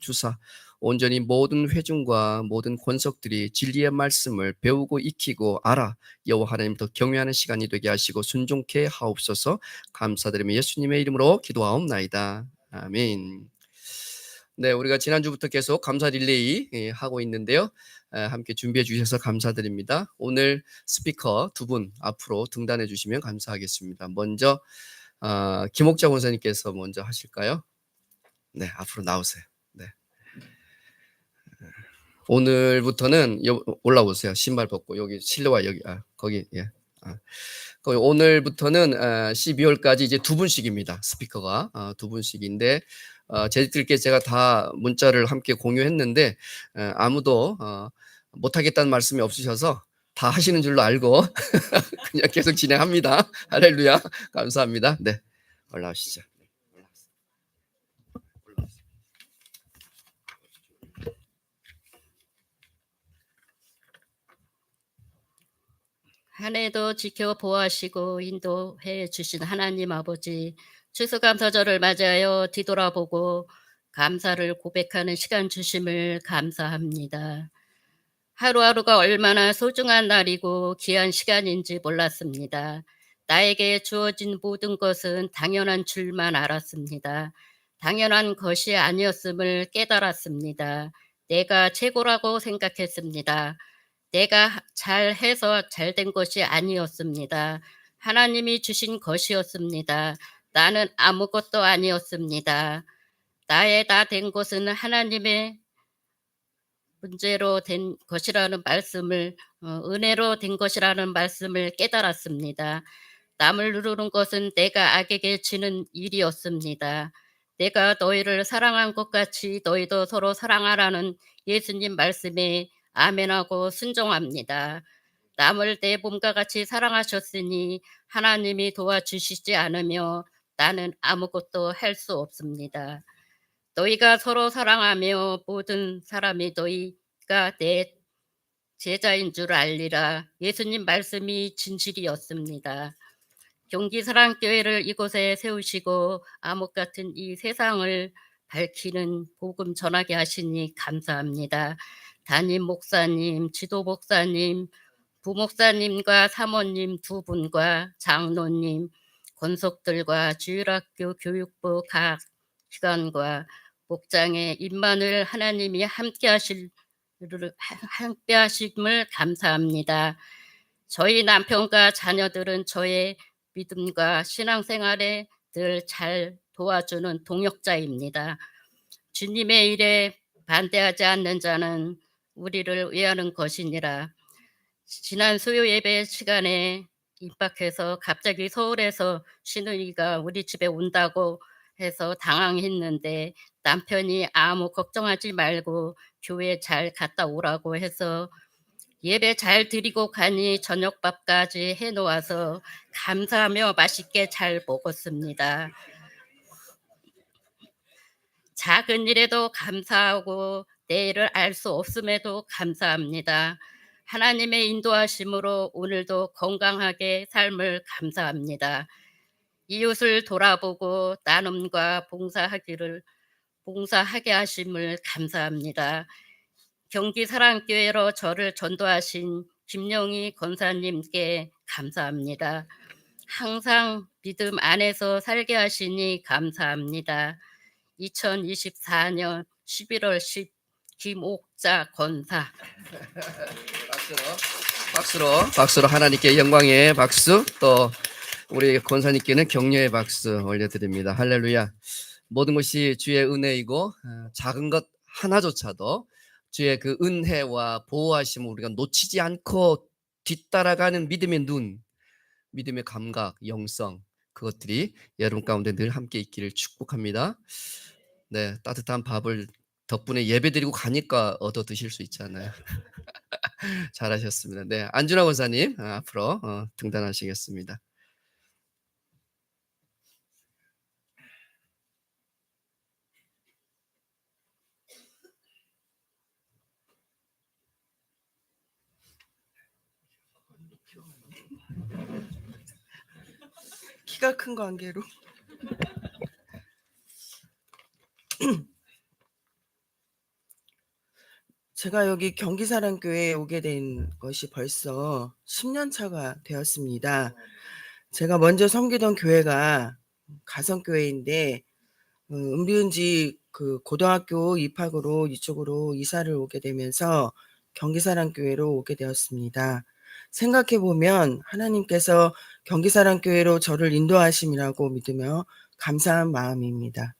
주사 온전히 모든 회중과 모든 권속들이 진리의 말씀을 배우고 익히고 알아 여호와 하나님 더 경외하는 시간이 되게 하시고 순종케 하옵소서. 감사드리며 예수님의 이름으로 기도하옵나이다. 아멘. 네, 우리가 지난주부터 계속 감사 릴레이 하고 있는데요. 함께 준비해 주셔서 감사드립니다. 오늘 스피커 두 분 앞으로 등단해 주시면 감사하겠습니다. 먼저 김옥자 권사님께서 먼저 하실까요? 네, 앞으로 나오세요. 네. 오늘부터는 올라오세요. 신발 벗고 여기 실내와 여기 거기 예. 오늘부터는 12월까지 이제 두 분씩입니다. 스피커가 두 분씩인데 저희들께 제가 다 문자를 함께 공유했는데 아무도 못하겠다는 말씀이 없으셔서 다 하시는 줄로 알고 그냥 계속 진행합니다. 할렐루야. 감사합니다. 네, 올라오시죠. 한 해도 지켜 보호하시고 인도해 주신 하나님 아버지, 추수감사절을 맞이하여 뒤돌아보고 감사를 고백하는 시간 주심을 감사합니다. 하루하루가 얼마나 소중한 날이고 귀한 시간인지 몰랐습니다. 나에게 주어진 모든 것은 당연한 줄만 알았습니다. 당연한 것이 아니었음을 깨달았습니다. 내가 최고라고 생각했습니다. 내가 잘해서 잘된 것이 아니었습니다. 하나님이 주신 것이었습니다. 나는 아무것도 아니었습니다. 나의 다 된 것은 하나님의 문제로 된 것이라는 말씀을, 은혜로 된 것이라는 말씀을 깨달았습니다. 남을 누르는 것은 내가 악에게 지는 일이었습니다. 내가 너희를 사랑한 것 같이 너희도 서로 사랑하라는 예수님 말씀에 아멘하고 순종합니다. 남을 내 몸과 같이 사랑하셨으니 하나님이 도와주시지 않으며 나는 아무것도 할 수 없습니다. 너희가 서로 사랑하며 모든 사람이 너희가 내 제자인 줄 알리라. 예수님 말씀이 진실이었습니다. 경기사랑교회를 이곳에 세우시고 암흑 같은 이 세상을 밝히는 복음 전하게 하시니 감사합니다. 담임 목사님, 지도 목사님, 부목사님과 사모님 두 분과 장로님, 권속들과 주일학교 교육부 각 기관과 목장의 임만을 하나님이 함께 하심을 감사합니다. 저희 남편과 자녀들은 저의 믿음과 신앙생활에 늘 잘 도와주는 동역자입니다. 주님의 일에 반대하지 않는 자는 우리를 위하는 것이니라. 지난 수요 예배 시간에 임박해서 갑자기 서울에서 시누이가 우리 집에 온다고 해서 당황했는데 남편이 아무 걱정하지 말고 교회 잘 갔다 오라고 해서 예배 잘 드리고 가니 저녁밥까지 해놓아서 감사하며 맛있게 잘 먹었습니다. 작은 일에도 감사하고 내일을 알 수 없음에도 감사합니다. 하나님의 인도하심으로 오늘도 건강하게 삶을 감사합니다. 이웃을 돌아보고 나눔과 봉사하게 하심을 감사합니다. 경기사랑교회로 저를 전도하신 김영희 권사님께 감사합니다. 항상 믿음 안에서 살게 하시니 감사합니다. 2024년 11월 10 김옥자 권사. 박수로 하나님께 영광의 박수, 또 우리 권사님께는 격려의 박수 올려드립니다. 할렐루야. 모든 것이 주의 은혜이고 작은 것 하나조차도 주의 그 은혜와 보호하심을 우리가 놓치지 않고 뒤따라가는 믿음의 눈, 믿음의 감각, 영성, 그것들이 여러분 가운데 늘 함께 있기를 축복합니다. 네, 따뜻한 밥을 덕분에 예배드리고 가니까 얻어 드실 수 있잖아요. 잘하셨습니다. 네, 안준하 권사님 앞으로 등단하시겠습니다. 키가 큰 관계로 제가 여기 경기사랑교회에 오게 된 것이 벌써 10년 차가 되었습니다. 제가 먼저 섬기던 교회가 가성교회인데 은비은지 그 고등학교 입학으로 이쪽으로 이사를 오게 되면서 경기사랑교회로 오게 되었습니다. 생각해 보면 하나님께서 경기사랑교회로 저를 인도하심이라고 믿으며 감사한 마음입니다.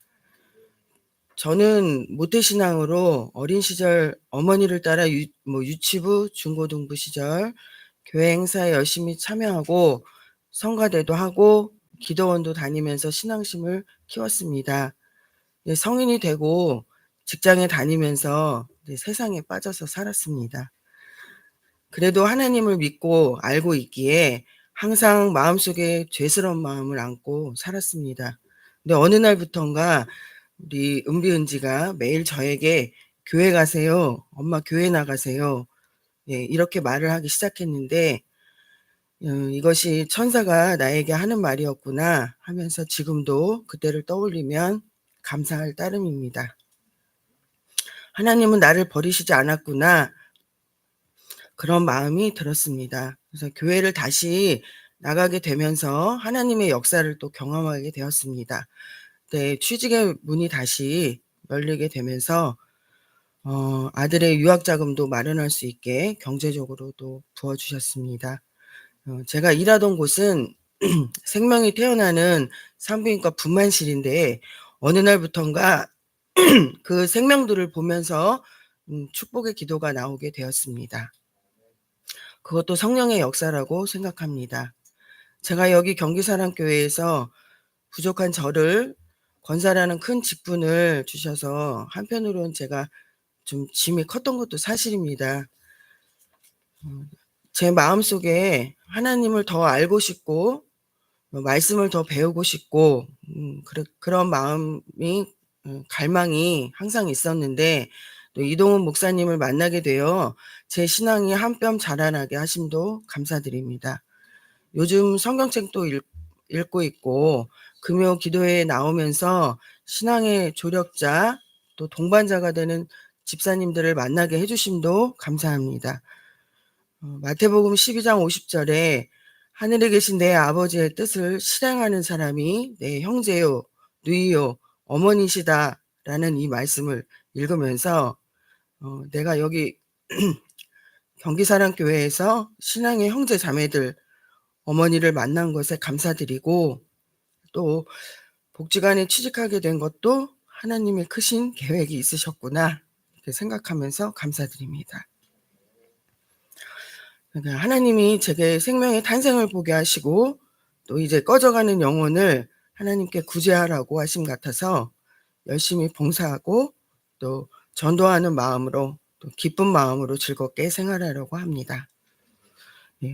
저는 모태신앙으로 어린 시절 어머니를 따라 유치부, 중고등부 시절 교회 행사에 열심히 참여하고 성가대도 하고 기도원도 다니면서 신앙심을 키웠습니다. 성인이 되고 직장에 다니면서 세상에 빠져서 살았습니다. 그래도 하나님을 믿고 알고 있기에 항상 마음속에 죄스러운 마음을 안고 살았습니다. 근데 어느 날부턴가 우리 은비은지가 매일 저에게 교회 가세요. 엄마 교회 나가세요. 이렇게 말을 하기 시작했는데 이것이 천사가 나에게 하는 말이었구나 하면서 지금도 그때를 떠올리면 감사할 따름입니다. 하나님은 나를 버리시지 않았구나. 그런 마음이 들었습니다. 그래서 교회를 다시 나가게 되면서 하나님의 역사를 또 경험하게 되었습니다. 네, 취직의 문이 다시 열리게 되면서 아들의 유학 자금도 마련할 수 있게 경제적으로도 부어주셨습니다. 제가 일하던 곳은 생명이 태어나는 산부인과 분만실인데 어느 날부턴가 그 생명들을 보면서 축복의 기도가 나오게 되었습니다. 그것도 성령의 역사라고 생각합니다. 제가 여기 경기사랑교회에서 부족한 저를 권사라는 큰 직분을 주셔서 한편으로는 제가 좀 짐이 컸던 것도 사실입니다. 제 마음속에 하나님을 더 알고 싶고 말씀을 더 배우고 싶고 그런 마음이 갈망이 항상 있었는데 또 이동훈 목사님을 만나게 되어 제 신앙이 한 뼘 자라나게 하심도 감사드립니다. 요즘 성경책도 읽고 있고 금요 기도회에 나오면서 신앙의 조력자 또 동반자가 되는 집사님들을 만나게 해주심도 감사합니다. 마태복음 12장 50절에 하늘에 계신 내 아버지의 뜻을 실행하는 사람이 내 형제요, 누이요, 어머니시다 라는 이 말씀을 읽으면서 내가 여기 경기사랑교회에서 신앙의 형제 자매들 어머니를 만난 것에 감사드리고 또 복지관에 취직하게 된 것도 하나님의 크신 계획이 있으셨구나 이렇게 생각하면서 감사드립니다. 그러니까 하나님이 제게 생명의 탄생을 보게 하시고 또 이제 꺼져가는 영혼을 하나님께 구제하라고 하심 같아서 열심히 봉사하고 또 전도하는 마음으로 또 기쁜 마음으로 즐겁게 생활하려고 합니다.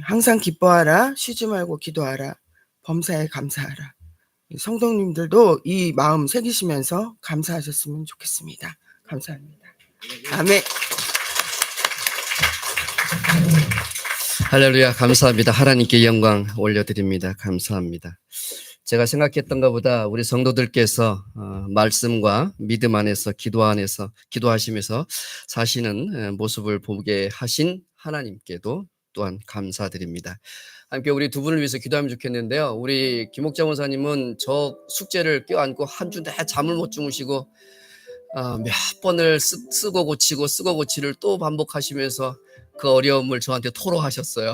항상 기뻐하라, 쉬지 말고 기도하라, 범사에 감사하라. 성도님들도 이 마음 새기시면서 감사하셨으면 좋겠습니다. 감사합니다. 아멘. 할렐루야, 감사합니다. 하나님께 영광 올려드립니다. 감사합니다. 제가 생각했던 것보다 우리 성도들께서 말씀과 믿음 안에서 기도하시면서 사시는 모습을 보게 하신 하나님께도 또한 감사드립니다. 함께 우리 두 분을 위해서 기도하면 좋겠는데요. 우리 김옥자 원사님은 저 숙제를 껴안고 한 주 내내 잠을 못 주무시고 몇 번을 쓰고 고치고 쓰고 고치를 또 반복하시면서 그 어려움을 저한테 토로하셨어요.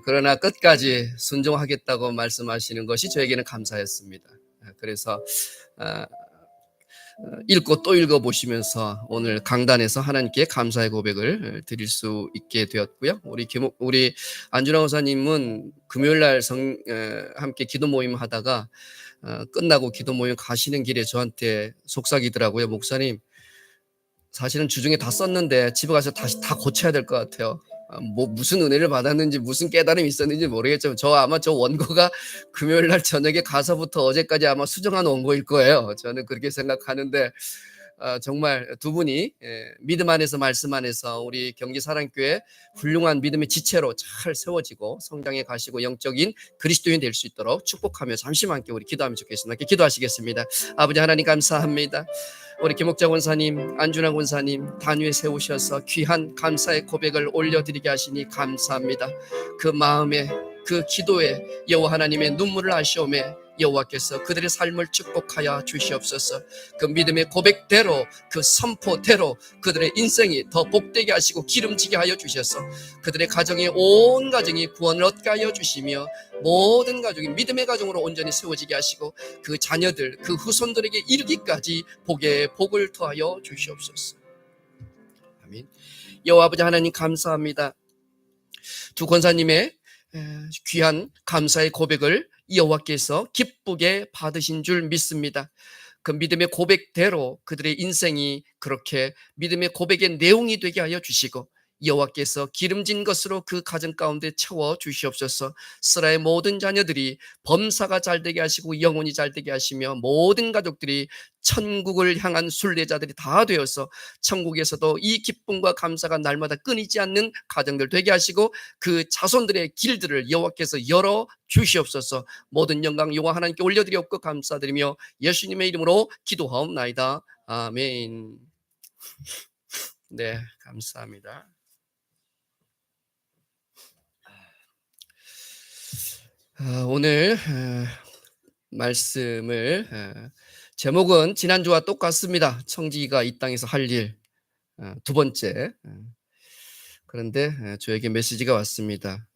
그러나 끝까지 순종하겠다고 말씀하시는 것이 저에게는 감사했습니다. 그래서 읽고 또 읽어보시면서 오늘 강단에서 하나님께 감사의 고백을 드릴 수 있게 되었고요. 우리 안준하 원사님은 금요일날 함께 기도 모임 하다가 끝나고 기도 모임 가시는 길에 저한테 속삭이더라고요. 목사님, 사실은 주중에 다 썼는데 집에 가서 다시 다 고쳐야 될 것 같아요. 무슨 은혜를 받았는지 무슨 깨달음이 있었는지 모르겠지만 아마 저 원고가 금요일 날 저녁에 가서부터 어제까지 아마 수정한 원고일 거예요. 저는 그렇게 생각하는데 정말 두 분이 믿음 안에서 말씀 안에서 우리 경기사랑교회 훌륭한 믿음의 지체로 잘 세워지고 성장해 가시고 영적인 그리스도인이 될 수 있도록 축복하며 잠시만 함께 우리 기도하면 좋겠습니다. 함께 기도하시겠습니다. 아버지 하나님 감사합니다. 우리 김옥자 권사님, 안준하 권사님 단위에 세우셔서 귀한 감사의 고백을 올려드리게 하시니 감사합니다. 그 마음에 그 기도에 여호와 하나님의 눈물을 아시오매 여호와께서 그들의 삶을 축복하여 주시옵소서. 그 믿음의 고백대로 그 선포대로 그들의 인생이 더 복되게 하시고 기름지게 하여 주셔서 그들의 가정이 온 가정이 구원을 얻게 하여 주시며 모든 가족이 믿음의 가정으로 온전히 세워지게 하시고 그 자녀들 그 후손들에게 이르기까지 복에 복을 더하여 주시옵소서. 아멘. 여호와 아버지 하나님 감사합니다. 두 권사님의 귀한 감사의 고백을 여호와께서 기쁘게 받으신 줄 믿습니다. 그 믿음의 고백대로 그들의 인생이 그렇게 믿음의 고백의 내용이 되게 하여 주시고 여호와께서 기름진 것으로 그 가정 가운데 채워 주시옵소서. 스라의 모든 자녀들이 범사가 잘되게 하시고 영혼이 잘되게 하시며 모든 가족들이 천국을 향한 순례자들이 다 되어서 천국에서도 이 기쁨과 감사가 날마다 끊이지 않는 가정들 되게 하시고 그 자손들의 길들을 여호와께서 열어 주시옵소서. 모든 영광 여호와 하나님께 올려드리옵고 감사드리며 예수님의 이름으로 기도하옵나이다. 아멘. 네, 감사합니다. 오늘 말씀을 제목은 지난주와 똑같습니다. 청지기가 이 땅에서 할 일 두 번째. 그런데 저에게 메시지가 왔습니다.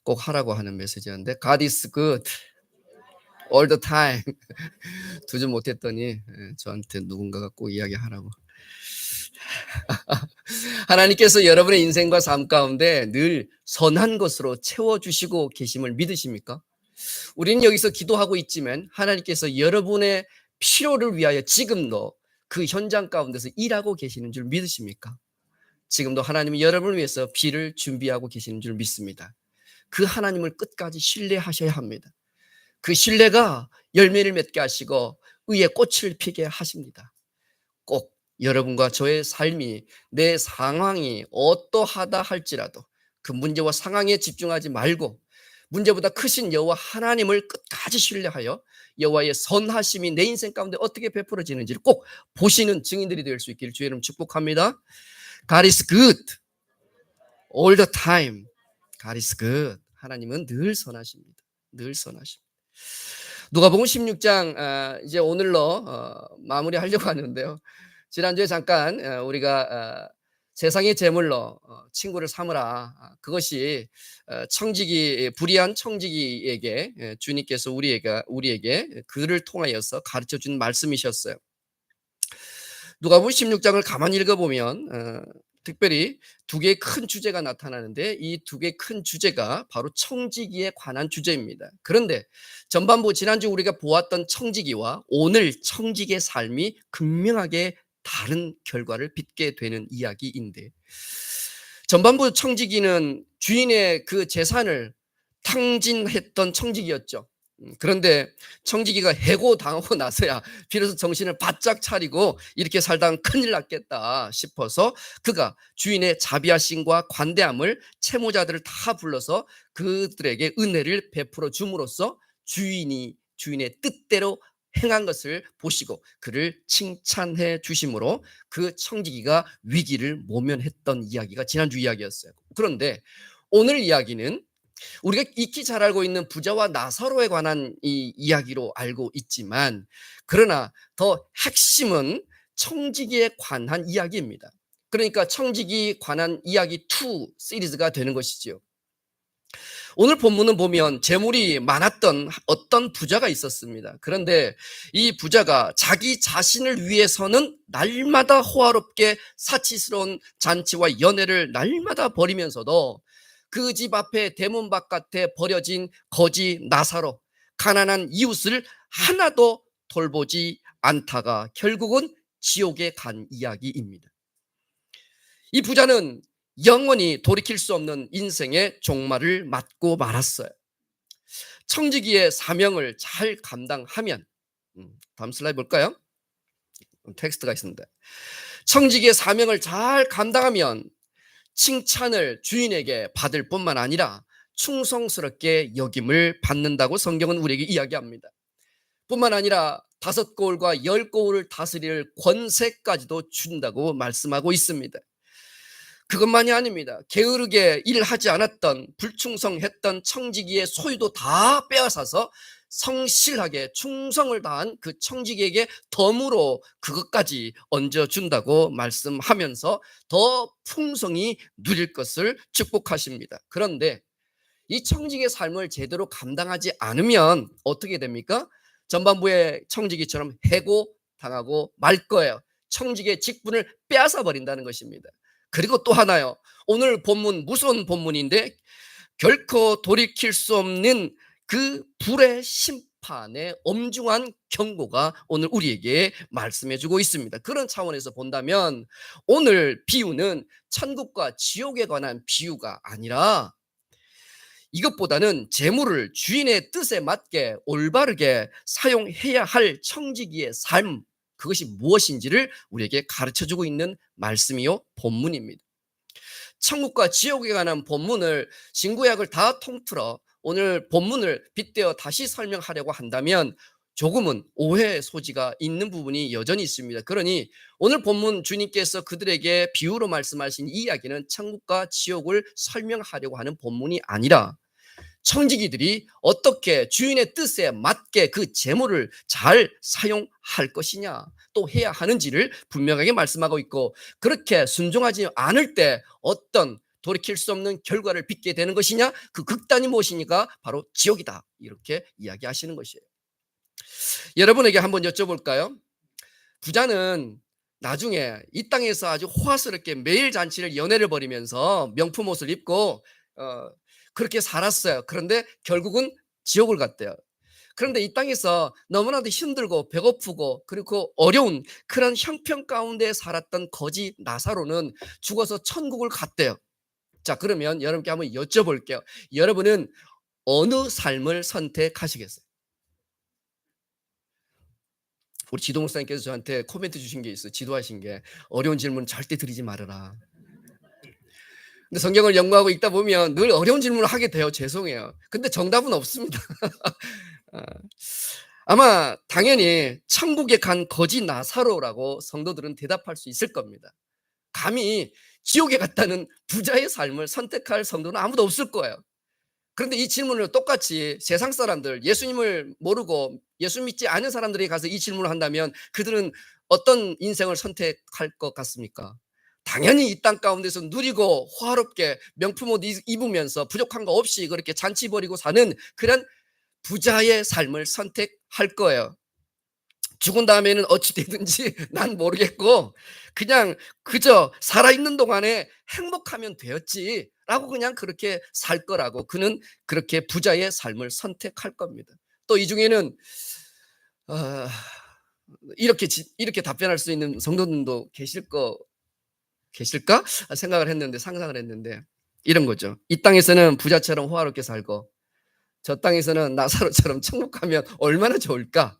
꼭 하라고 하는 메시지였는데 God is good all the time. 두 줄 못했더니 저한테 누군가가 꼭 이야기하라고. 하나님께서 여러분의 인생과 삶 가운데 늘 선한 것으로 채워주시고 계심을 믿으십니까? 우리는 여기서 기도하고 있지만 하나님께서 여러분의 필요를 위하여 지금도 그 현장 가운데서 일하고 계시는 줄 믿으십니까? 지금도 하나님이 여러분을 위해서 비를 준비하고 계시는 줄 믿습니다. 그 하나님을 끝까지 신뢰하셔야 합니다. 그 신뢰가 열매를 맺게 하시고 의의 꽃을 피게 하십니다. 꼭 여러분과 저의 삶이 내 상황이 어떠하다 할지라도 그 문제와 상황에 집중하지 말고 문제보다 크신 여호와 하나님을 끝까지 신뢰하여 여호와의 선하심이 내 인생 가운데 어떻게 베풀어지는지를 꼭 보시는 증인들이 될 수 있기를 주의 이름 축복합니다. God is good all the time. God is good. 하나님은 늘 선하십니다. 늘 선하십니다. 누가복음 16장 이제 오늘로 마무리하려고 하는데요. 지난주에 잠깐 우리가 세상의 제물로 친구를 삼으라. 그것이 청지기 불의한 청지기에게 주님께서 우리에게 그를 통하여서 가르쳐준 말씀이셨어요. 누가복음 16장을 가만히 읽어보면 특별히 두 개의 큰 주제가 나타나는데 이 두 개의 큰 주제가 바로 청지기에 관한 주제입니다. 그런데 전반부 지난주 우리가 보았던 청지기와 오늘 청지기의 삶이 극명하게 다른 결과를 빚게 되는 이야기인데 전반부 청지기는 주인의 그 재산을 탕진했던 청지기였죠. 그런데 청지기가 해고당하고 나서야 비로소 정신을 바짝 차리고 이렇게 살다가 큰일 났겠다 싶어서 그가 주인의 자비하심과 관대함을 채무자들을 다 불러서 그들에게 은혜를 베풀어 줌으로써 주인의 뜻대로 행한 것을 보시고 그를 칭찬해 주심으로 그 청지기가 위기를 모면했던 이야기가 지난주 이야기였어요. 그런데 오늘 이야기는 우리가 익히 잘 알고 있는 부자와 나사로에 관한 이 이야기로 알고 있지만 그러나 더 핵심은 청지기에 관한 이야기입니다. 그러니까 청지기 관한 이야기 2 시리즈가 되는 것이죠. 오늘 본문은 보면 재물이 많았던 어떤 부자가 있었습니다. 그런데 이 부자가 자기 자신을 위해서는 날마다 호화롭게 사치스러운 잔치와 연회를 날마다 벌이면서도 그 집 앞에 대문 바깥에 버려진 거지 나사로 가난한 이웃을 하나도 돌보지 않다가 결국은 지옥에 간 이야기입니다. 이 부자는 영원히 돌이킬 수 없는 인생의 종말을 맞고 말았어요. 청지기의 사명을 잘 감당하면 다음 슬라이드 볼까요? 텍스트가 있습니다. 청지기의 사명을 잘 감당하면 칭찬을 주인에게 받을 뿐만 아니라 충성스럽게 여김을 받는다고 성경은 우리에게 이야기합니다. 뿐만 아니라 5고을과 10고을을 다스릴 권세까지도 준다고 말씀하고 있습니다. 그것만이 아닙니다. 게으르게 일하지 않았던, 불충성했던 청지기의 소유도 다 빼앗아서 성실하게 충성을 다한 그 청지기에게 덤으로 그것까지 얹어준다고 말씀하면서 더 풍성히 누릴 것을 축복하십니다. 그런데 이 청지기의 삶을 제대로 감당하지 않으면 어떻게 됩니까? 전반부의 청지기처럼 해고당하고 말 거예요. 청지기의 직분을 빼앗아 버린다는 것입니다. 그리고 또 하나요. 오늘 본문 무서운 본문인데 결코 돌이킬 수 없는 그 불의 심판의 엄중한 경고가 오늘 우리에게 말씀해 주고 있습니다. 그런 차원에서 본다면 오늘 비유는 천국과 지옥에 관한 비유가 아니라 이것보다는 재물을 주인의 뜻에 맞게 올바르게 사용해야 할 청지기의 삶, 그것이 무엇인지를 우리에게 가르쳐주고 있는 말씀이요 본문입니다. 천국과 지옥에 관한 본문을 신구약을 다 통틀어 오늘 본문을 빗대어 다시 설명하려고 한다면 조금은 오해의 소지가 있는 부분이 여전히 있습니다. 그러니 오늘 본문 주님께서 그들에게 비유로 말씀하신 이 이야기는 천국과 지옥을 설명하려고 하는 본문이 아니라 청지기들이 어떻게 주인의 뜻에 맞게 그 재물을 잘 사용할 것이냐 또 해야 하는지를 분명하게 말씀하고 있고, 그렇게 순종하지 않을 때 어떤 돌이킬 수 없는 결과를 빚게 되는 것이냐, 그 극단이 무엇이니까 바로 지옥이다, 이렇게 이야기하시는 것이에요. 여러분에게 한번 여쭤볼까요? 부자는 나중에 이 땅에서 아주 호화스럽게 매일 잔치를 연회를 벌이면서 명품 옷을 입고 그렇게 살았어요. 그런데 결국은 지옥을 갔대요. 그런데 이 땅에서 너무나도 힘들고 배고프고 그리고 어려운 그런 형편 가운데 살았던 거지 나사로는 죽어서 천국을 갔대요. 자, 그러면 여러분께 한번 여쭤볼게요. 여러분은 어느 삶을 선택하시겠어요? 우리 지도 목사님께서 저한테 코멘트 주신 게 있어요. 지도하신 게, 어려운 질문 절대 드리지 말아라. 근데 성경을 연구하고 있다 보면 늘 어려운 질문을 하게 돼요. 죄송해요. 근데 정답은 없습니다. 아마 당연히 천국에 간 거지 나사로라고 성도들은 대답할 수 있을 겁니다. 감히 지옥에 갔다는 부자의 삶을 선택할 성도는 아무도 없을 거예요. 그런데 이 질문을 똑같이 세상 사람들, 예수님을 모르고 예수 믿지 않은 사람들이 가서 이 질문을 한다면 그들은 어떤 인생을 선택할 것 같습니까? 당연히 이 땅 가운데서 누리고 화롭게 명품 옷 입으면서 부족한 거 없이 그렇게 잔치 벌이고 사는 그런 부자의 삶을 선택할 거예요. 죽은 다음에는 어찌 되든지 난 모르겠고 그냥 그저 살아있는 동안에 행복하면 되었지 라고 그냥 그렇게 살 거라고, 그는 그렇게 부자의 삶을 선택할 겁니다. 또 이 중에는 이렇게 답변할 수 있는 성도들도 계실까 생각을 했는데, 상상을 했는데 이런 거죠. 이 땅에서는 부자처럼 호화롭게 살고 저 땅에서는 나사로처럼 천국 가면 얼마나 좋을까,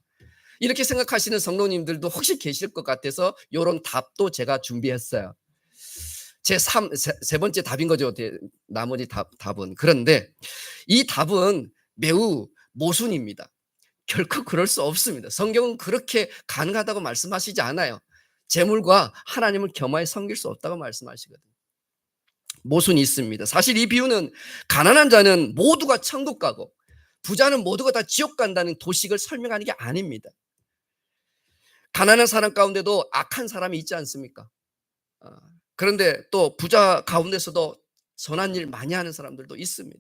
이렇게 생각하시는 성도님들도 혹시 계실 것 같아서 이런 답도 제가 준비했어요. 세 번째 답인 거죠. 나머지 답은. 그런데 이 답은 매우 모순입니다. 결코 그럴 수 없습니다. 성경은 그렇게 가능하다고 말씀하시지 않아요. 재물과 하나님을 겸하여 섬길 수 없다고 말씀하시거든요. 모순이 있습니다. 사실 이 비유는 가난한 자는 모두가 천국 가고 부자는 모두가 다 지옥 간다는 도식을 설명하는 게 아닙니다. 가난한 사람 가운데도 악한 사람이 있지 않습니까? 그런데 또 부자 가운데서도 선한 일 많이 하는 사람들도 있습니다.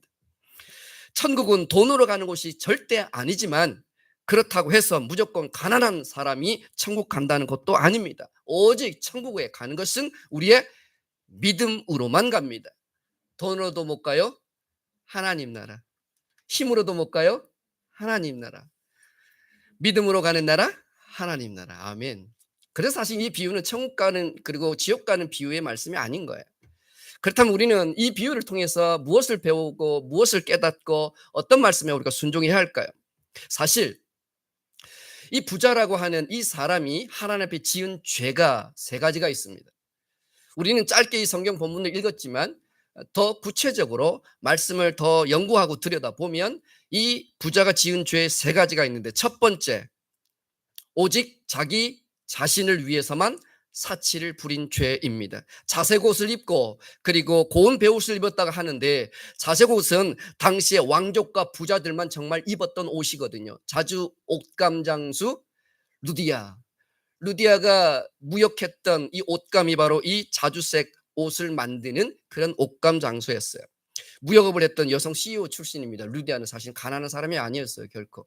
천국은 돈으로 가는 곳이 절대 아니지만 그렇다고 해서 무조건 가난한 사람이 천국 간다는 것도 아닙니다. 오직 천국에 가는 것은 우리의 믿음으로만 갑니다. 돈으로도 못 가요? 하나님 나라. 힘으로도 못 가요? 하나님 나라. 믿음으로 가는 나라? 하나님 나라. 아멘. 그래서 사실 이 비유는 천국 가는 그리고 지옥 가는 비유의 말씀이 아닌 거예요. 그렇다면 우리는 이 비유를 통해서 무엇을 배우고 무엇을 깨닫고 어떤 말씀에 우리가 순종해야 할까요? 사실 이 부자라고 하는 이 사람이 하나님 앞에 지은 죄가 세 가지가 있습니다. 우리는 짧게 이 성경 본문을 읽었지만 더 구체적으로 말씀을 더 연구하고 들여다보면 이 부자가 지은 죄 세 가지가 있는데, 첫 번째, 오직 자기 자신을 위해서만 사치를 부린 죄입니다. 자색 옷을 입고 그리고 고운 베옷을 입었다가 하는데, 자색 옷은 당시에 왕족과 부자들만 정말 입었던 옷이거든요. 자주 옷감 장수 루디아가 무역했던 이 옷감이 바로 이 자주색 옷을 만드는 그런 옷감 장소였어요. 무역업을 했던 여성 CEO 출신입니다. 루디아는 사실 가난한 사람이 아니었어요, 결코.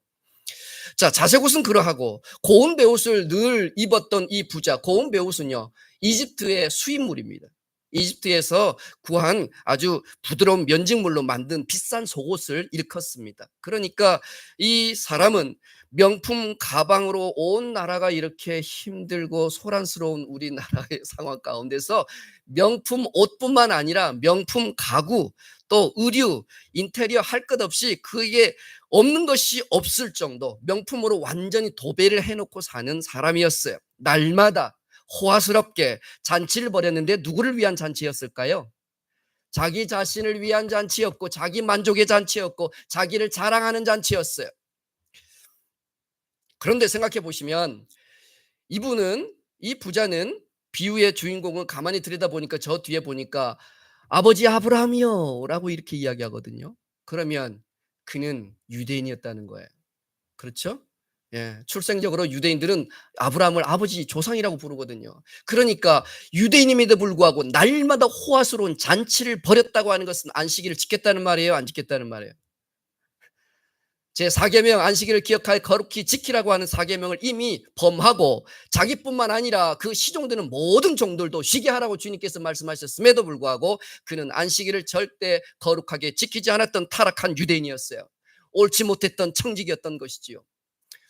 자, 자색 옷은 그러하고 고운 베옷을 늘 입었던 이 부자, 고운 베옷은요, 이집트의 수입물입니다. 이집트에서 구한 아주 부드러운 면직물로 만든 비싼 속옷을 일컫습니다. 그러니까 이 사람은 명품 가방으로 온 나라가 이렇게 힘들고 소란스러운 우리나라의 상황 가운데서 명품 옷뿐만 아니라 명품 가구, 또 의류, 인테리어 할 것 없이 그게 없는 것이 없을 정도 명품으로 완전히 도배를 해놓고 사는 사람이었어요. 날마다 호화스럽게 잔치를 벌였는데 누구를 위한 잔치였을까요? 자기 자신을 위한 잔치였고, 자기 만족의 잔치였고, 자기를 자랑하는 잔치였어요. 그런데 생각해 보시면 이 부자는, 비유의 주인공은 가만히 들여다보니까 저 뒤에 보니까 아버지 아브라함이요 라고 이렇게 이야기하거든요. 그러면 그는 유대인이었다는 거예요. 그렇죠? 예, 출생적으로 유대인들은 아브라함을 아버지, 조상이라고 부르거든요. 그러니까 유대인임에도 불구하고 날마다 호화스러운 잔치를 벌였다고 하는 것은 안식일을 지켰다는 말이에요, 안 지켰다는 말이에요? 제 4계명 안식일을 기억하여 거룩히 지키라고 하는 4계명을 이미 범하고, 자기뿐만 아니라 그 시종되는 모든 종들도 쉬게 하라고 주님께서 말씀하셨음에도 불구하고 그는 안식일을 절대 거룩하게 지키지 않았던 타락한 유대인이었어요. 옳지 못했던 청직이었던 것이지요.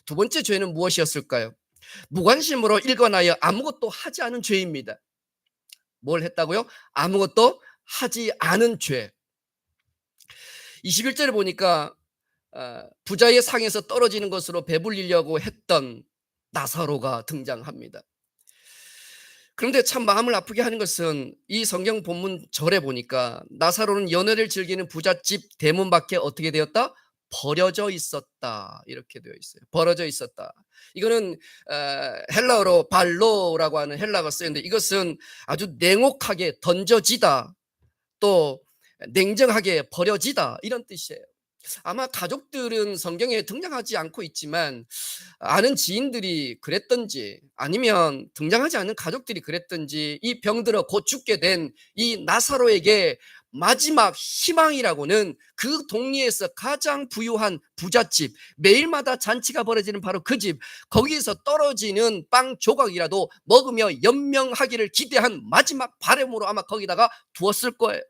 두 번째 죄는 무엇이었을까요? 무관심으로 일관하여 아무것도 하지 않은 죄입니다. 뭘 했다고요? 아무것도 하지 않은 죄. 21절을 보니까 부자의 상에서 떨어지는 것으로 배불리려고 했던 나사로가 등장합니다. 그런데 참 마음을 아프게 하는 것은 이 성경 본문 절에 보니까 나사로는 연회를 즐기는 부잣집 대문 밖에 어떻게 되었다? 버려져 있었다, 이렇게 되어 있어요. 버려져 있었다. 이거는 헬라어로 발로라고 하는 헬라어가 쓰였는데, 이것은 아주 냉혹하게 던져지다, 또 냉정하게 버려지다, 이런 뜻이에요. 아마 가족들은 성경에 등장하지 않고 있지만 아는 지인들이 그랬던지, 아니면 등장하지 않는 가족들이 그랬던지, 이 병들어 곧 죽게 된 이 나사로에게 마지막 희망이라고는 그 동리에서 가장 부유한 부잣집, 매일마다 잔치가 벌어지는 바로 그 집, 거기에서 떨어지는 빵 조각이라도 먹으며 연명하기를 기대한 마지막 바람으로 아마 거기다가 두었을 거예요.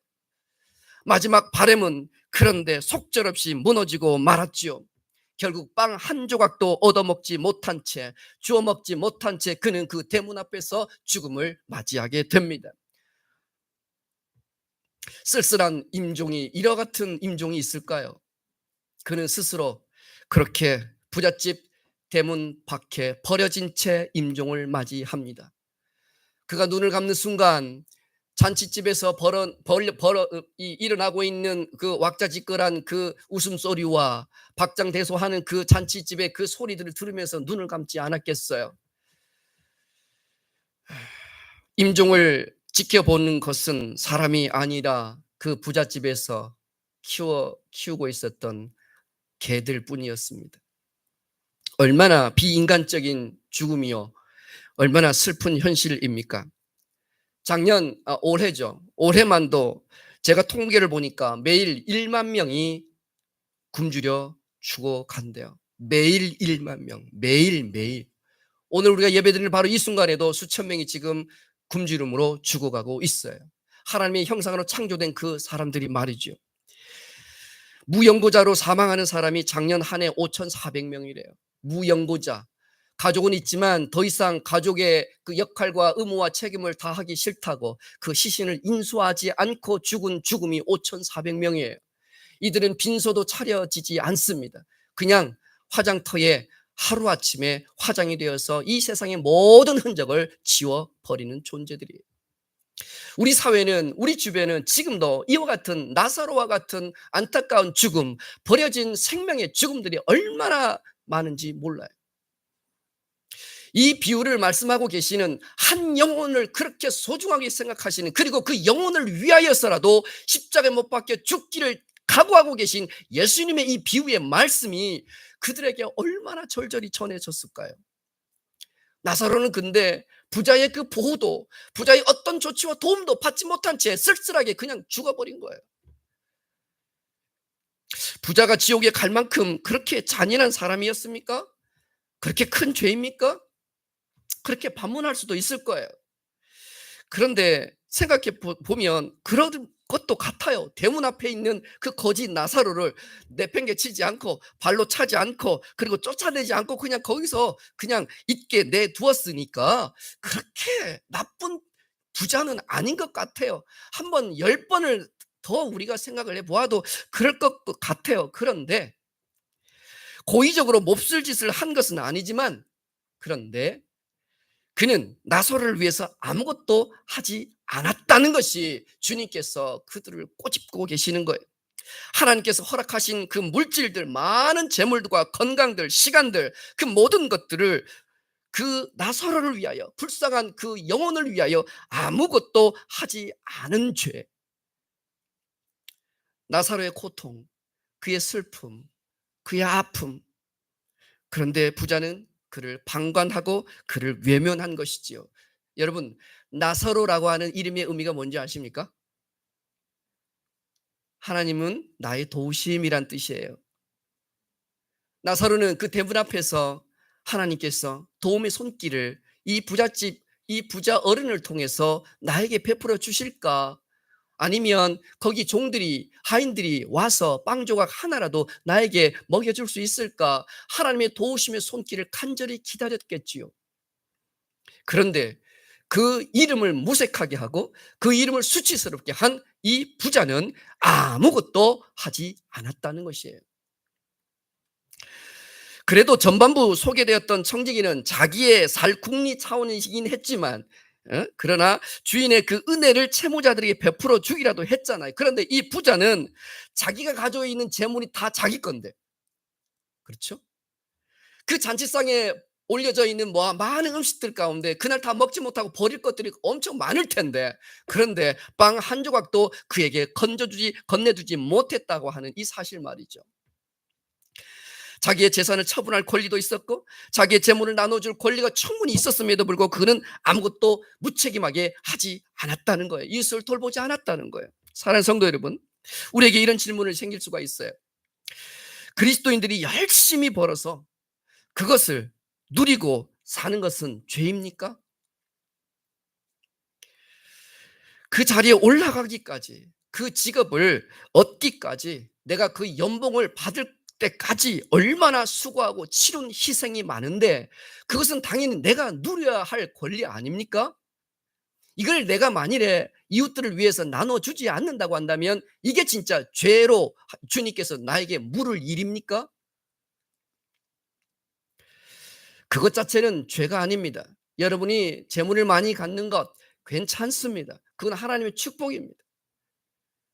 마지막 바람은 그런데 속절없이 무너지고 말았지요. 결국 빵 한 조각도 얻어먹지 못한 채, 주워 먹지 못한 채 그는 그 대문 앞에서 죽음을 맞이하게 됩니다. 쓸쓸한 임종이, 이와 같은 임종이 있을까요? 그는 스스로 그렇게 부잣집 대문 밖에 버려진 채 임종을 맞이합니다. 그가 눈을 감는 순간 잔치집에서 일어나고 있는 그 왁자지껄한 그 웃음소리와 박장대소하는 그 잔치집의 그 소리들을 들으면서 눈을 감지 않았겠어요? 임종을 지켜보는 것은 사람이 아니라 그 부잣집에서 키우고 있었던 개들 뿐이었습니다. 얼마나 비인간적인 죽음이요, 얼마나 슬픈 현실입니까? 올해죠. 올해만도 제가 통계를 보니까 매일 1만 명이 굶주려 죽어간대요. 매일 1만 명, 매일매일. 오늘 우리가 예배드리는 바로 이 순간에도 수천 명이 지금 굶주림으로 죽어가고 있어요. 하나님의 형상으로 창조된 그 사람들이 말이죠. 무연고자로 사망하는 사람이 작년 한 해 5,400명이래요. 무연고자. 가족은 있지만 더 이상 가족의 그 역할과 의무와 책임을 다하기 싫다고 그 시신을 인수하지 않고 죽은 죽음이 5,400명이에요. 이들은 빈소도 차려지지 않습니다. 그냥 화장터에 하루아침에 화장이 되어서 이 세상의 모든 흔적을 지워버리는 존재들이에요. 우리 사회는, 우리 주변은 지금도 이와 같은 나사로와 같은 안타까운 죽음, 버려진 생명의 죽음들이 얼마나 많은지 몰라요. 이 비유를 말씀하고 계시는 한 영혼을 그렇게 소중하게 생각하시는, 그리고 그 영혼을 위하여서라도 십자가에 못 박혀 죽기를 각오하고 계신 예수님의 이 비유의 말씀이 그들에게 얼마나 절절히 전해졌을까요? 나사로는 근데 부자의 그 보호도, 부자의 어떤 조치와 도움도 받지 못한 채 쓸쓸하게 그냥 죽어버린 거예요. 부자가 지옥에 갈 만큼 그렇게 잔인한 사람이었습니까? 그렇게 큰 죄입니까? 그렇게 반문할 수도 있을 거예요. 그런데 생각해 보면 그런 것도 같아요. 대문 앞에 있는 그 거지 나사로를 내팽개치지 않고 발로 차지 않고 그리고 쫓아내지 않고 그냥 거기서 그냥 있게 내두었으니까 그렇게 나쁜 부자는 아닌 것 같아요. 한번 10번을 더 우리가 생각을 해보아도 그럴 것 같아요. 그런데 고의적으로 몹쓸 짓을 한 것은 아니지만, 그런데 그는 나사로를 위해서 아무것도 하지 않았다는 것이 주님께서 그들을 꼬집고 계시는 거예요. 하나님께서 허락하신 그 물질들, 많은 재물들과 건강들, 시간들, 그 모든 것들을 그 나사로를 위하여, 불쌍한 그 영혼을 위하여 아무것도 하지 않은 죄, 나사로의 고통, 그의 슬픔, 그의 아픔. 그런데 부자는 그를 방관하고 그를 외면한 것이지요. 여러분, 나사로라고 하는 이름의 의미가 뭔지 아십니까? 하나님은 나의 도우심이란 뜻이에요. 나사로는 그 대문 앞에서 하나님께서 도움의 손길을 이 부잣집, 이 부자 어른을 통해서 나에게 베풀어 주실까? 아니면 거기 종들이, 하인들이 와서 빵 조각 하나라도 나에게 먹여줄 수 있을까? 하나님의 도우심의 손길을 간절히 기다렸겠지요. 그런데 그 이름을 무색하게 하고 그 이름을 수치스럽게 한 이 부자는 아무것도 하지 않았다는 것이에요. 그래도 전반부 소개되었던 청지기는 자기의 살궁리 차원이긴 했지만, 그러나 주인의 그 은혜를 채무자들에게 베풀어 주기라도 했잖아요. 그런데 이 부자는 자기가 가지고 있는 재물이 다 자기 건데, 그렇죠? 그 잔치상에 올려져 있는 많은 음식들 가운데 그날 다 먹지 못하고 버릴 것들이 엄청 많을 텐데, 그런데 빵 한 조각도 그에게 건네주지 못했다고 하는 이 사실 말이죠. 자기의 재산을 처분할 권리도 있었고 자기의 재물을 나눠줄 권리가 충분히 있었음에도 불구하고 그는 아무것도 무책임하게 하지 않았다는 거예요. 이웃을 돌보지 않았다는 거예요. 사랑하는 성도 여러분, 우리에게 이런 질문을 생길 수가 있어요. 그리스도인들이 열심히 벌어서 그것을 누리고 사는 것은 죄입니까? 그 자리에 올라가기까지, 그 직업을 얻기까지, 내가 그 연봉을 받을 때까지 얼마나 수고하고 치른 희생이 많은데, 그것은 당연히 내가 누려야 할 권리 아닙니까? 이걸 내가 만일에 이웃들을 위해서 나눠주지 않는다고 한다면 이게 진짜 죄로 주님께서 나에게 물을 일입니까? 그것 자체는 죄가 아닙니다. 여러분이 재물을 많이 갖는 것 괜찮습니다. 그건 하나님의 축복입니다.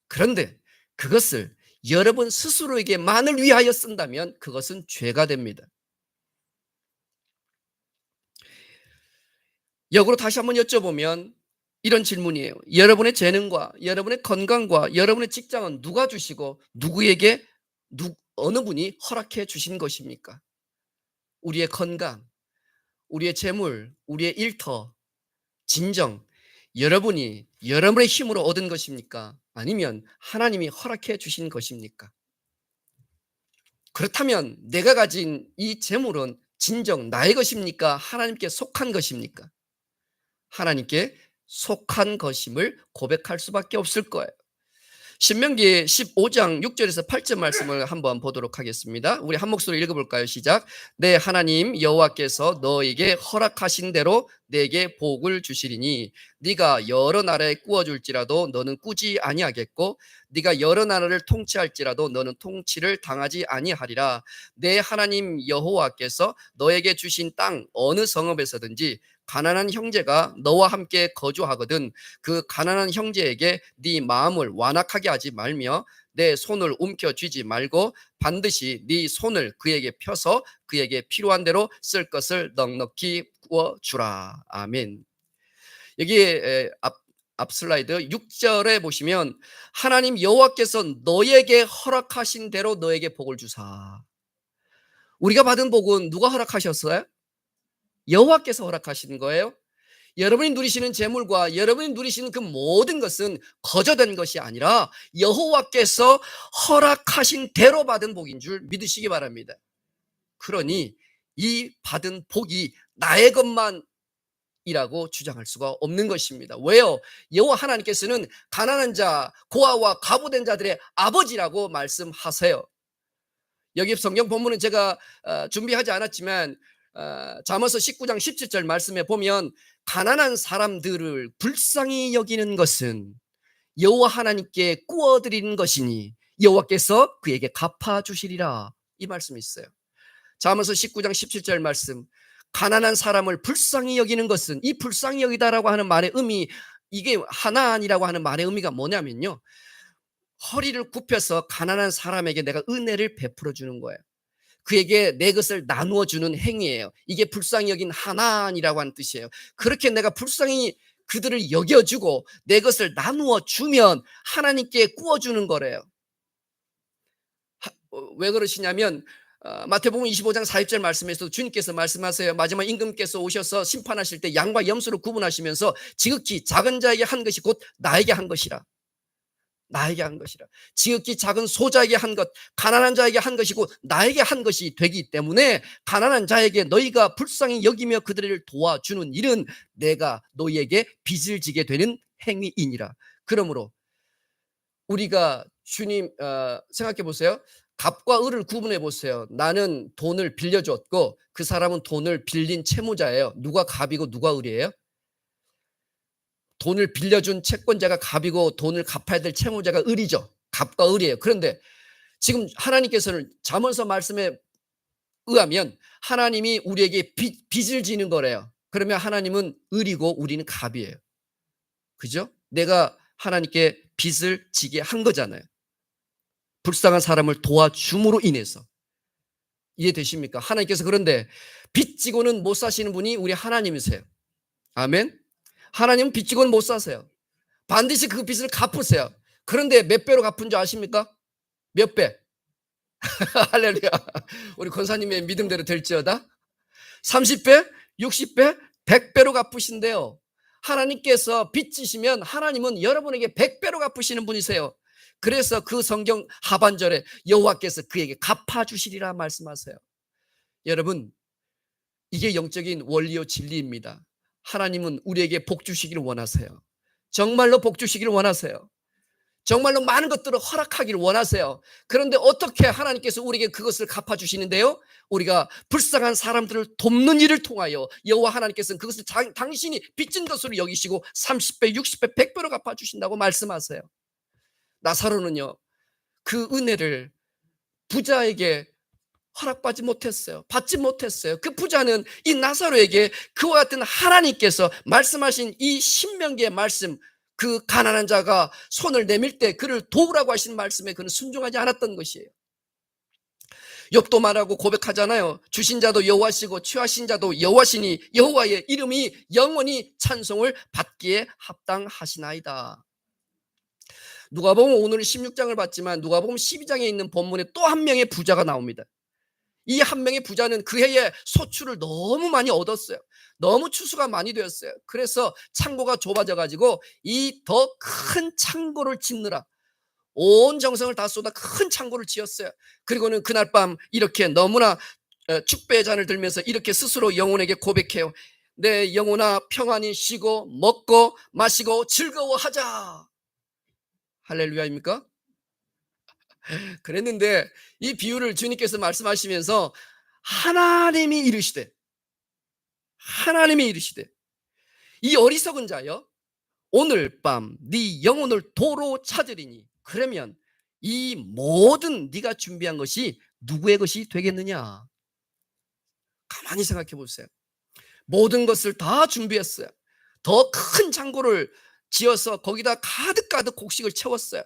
그런데 그것을 여러분 스스로에게만을 위하여 쓴다면 그것은 죄가 됩니다. 역으로 다시 한번 여쭤보면 이런 질문이에요. 여러분의 재능과 여러분의 건강과 여러분의 직장은 누가 주시고 누구에게 어느 분이 허락해 주신 것입니까? 우리의 건강, 우리의 재물, 우리의 일터, 진정, 여러분이 여러분의 힘으로 얻은 것입니까? 아니면 하나님이 허락해 주신 것입니까? 그렇다면 내가 가진 이 재물은 진정 나의 것입니까? 하나님께 속한 것입니까? 하나님께 속한 것임을 고백할 수밖에 없을 거예요. 신명기 15장 6절에서 8절 말씀을 한번 보도록 하겠습니다. 우리 한 목소리 읽어볼까요? 시작. 내 하나님 여호와께서 너에게 허락하신 대로 내게 복을 주시리니 네가 여러 나라에 꾸어줄지라도 너는 꾸지 아니하겠고 네가 여러 나라를 통치할지라도 너는 통치를 당하지 아니하리라. 내 하나님 여호와께서 너에게 주신 땅 어느 성읍에서든지 가난한 형제가 너와 함께 거주하거든 그 가난한 형제에게 네 마음을 완악하게 하지 말며 내 손을 움켜쥐지 말고 반드시 네 손을 그에게 펴서 그에게 필요한 대로 쓸 것을 넉넉히 구워주라. 아멘. 여기 앞 슬라이드 6절에 보시면 하나님 여호와께서 너에게 허락하신 대로 너에게 복을 주사. 우리가 받은 복은 누가 허락하셨어요? 여호와께서 허락하신 거예요. 여러분이 누리시는 재물과 여러분이 누리시는 그 모든 것은 거저된 것이 아니라 여호와께서 허락하신 대로 받은 복인 줄 믿으시기 바랍니다. 그러니 이 받은 복이 나의 것만이라고 주장할 수가 없는 것입니다. 왜요? 여호와 하나님께서는 가난한 자, 고아와 과부된 자들의 아버지라고 말씀하세요. 여기 성경 본문은 제가 준비하지 않았지만 잠언서 19장 17절 말씀에 보면 가난한 사람들을 불쌍히 여기는 것은 여호와 하나님께 꾸어드리는 것이니 여호와께서 그에게 갚아주시리라. 이 말씀이 있어요. 잠언서 19장 17절 말씀. 가난한 사람을 불쌍히 여기는 것은 이 불쌍히 여기다라고 하는 말의 의미, 이게 하나니라고 하는 말의 의미가 뭐냐면요, 허리를 굽혀서 가난한 사람에게 내가 은혜를 베풀어 주는 거예요. 그에게 내 것을 나누어 주는 행위예요. 이게 불쌍히 여긴 하나니라고 하는 뜻이에요. 그렇게 내가 불쌍히 그들을 여겨주고 내 것을 나누어 주면 하나님께 구워주는 거래요. 왜 그러시냐면 마태복음 25장 40절 말씀에서도 주님께서 말씀하세요. 마지막 임금께서 오셔서 심판하실 때 양과 염소를 구분하시면서 지극히 작은 자에게 한 것이 곧 나에게 한 것이라. 나에게 한 것이라. 지극히 작은 소자에게 한 것, 가난한 자에게 한 것이고 나에게 한 것이 되기 때문에 가난한 자에게 너희가 불쌍히 여기며 그들을 도와주는 일은 내가 너희에게 빚을 지게 되는 행위이니라. 그러므로 우리가 주님 생각해 보세요. 갑과 을을 구분해 보세요. 나는 돈을 빌려줬고 그 사람은 돈을 빌린 채무자예요. 누가 갑이고 누가 을이에요? 돈을 빌려준 채권자가 갑이고 돈을 갚아야 될 채무자가 을이죠. 갑과 을이에요. 그런데 지금 하나님께서는 잠언서 말씀에 의하면 하나님이 우리에게 빚을 지는 거래요. 그러면 하나님은 을이고 우리는 갑이에요. 그죠? 내가 하나님께 빚을 지게 한 거잖아요. 불쌍한 사람을 도와줌으로 인해서. 이해되십니까? 하나님께서 그런데 빚 지고는 못 사시는 분이 우리 하나님이세요. 아멘. 하나님은 빚 지고는 못 사세요. 반드시 그 빚을 갚으세요. 그런데 몇 배로 갚은 줄 아십니까? 몇 배? 할렐루야. 우리 권사님의 믿음대로 될지어다. 30배, 60배, 100배로 갚으신대요. 하나님께서 빚 지시면 하나님은 여러분에게 100배로 갚으시는 분이세요. 그래서 그 성경 하반절에 여호와께서 그에게 갚아주시리라 말씀하세요. 여러분, 이게 영적인 원리요 진리입니다. 하나님은 우리에게 복 주시기를 원하세요. 정말로 복 주시기를 원하세요. 정말로 많은 것들을 허락하기를 원하세요. 그런데 어떻게 하나님께서 우리에게 그것을 갚아주시는데요? 우리가 불쌍한 사람들을 돕는 일을 통하여 여호와 하나님께서는 그것을 당신이 빚진 것으로 여기시고 30배, 60배, 100배로 갚아주신다고 말씀하세요. 나사로는요, 그 은혜를 부자에게 허락받지 못했어요. 받지 못했어요. 그 부자는 이 나사로에게 그와 같은 하나님께서 말씀하신 이 신명기의 말씀, 그 가난한 자가 손을 내밀 때 그를 도우라고 하신 말씀에 그는 순종하지 않았던 것이에요. 욥도 말하고 고백하잖아요. 주신 자도 여호와시고 취하신 자도 여호와시니 여호와의 이름이 영원히 찬송을 받기에 합당하시나이다. 누가복음 오늘 16장을 봤지만 누가복음 12장에 있는 본문에 또 한 명의 부자가 나옵니다. 이 한 명의 부자는 그 해에 소출을 너무 많이 얻었어요. 너무 추수가 많이 되었어요. 그래서 창고가 좁아져 가지고 이 더 큰 창고를 짓느라 온 정성을 다 쏟아 큰 창고를 지었어요. 그리고는 그날 밤 이렇게 너무나 축배의 잔을 들면서 이렇게 스스로 영혼에게 고백해요. 내 영혼아 평안히 쉬고 먹고 마시고 즐거워하자. 할렐루야입니까? 그랬는데 이 비유를 주님께서 말씀하시면서 하나님이 이르시되 이 어리석은 자여 오늘 밤 네 영혼을 도로 찾으리니 그러면 이 모든 네가 준비한 것이 누구의 것이 되겠느냐. 가만히 생각해 보세요. 모든 것을 다 준비했어요. 더 큰 창고를 지어서 거기다 가득 곡식을 채웠어요.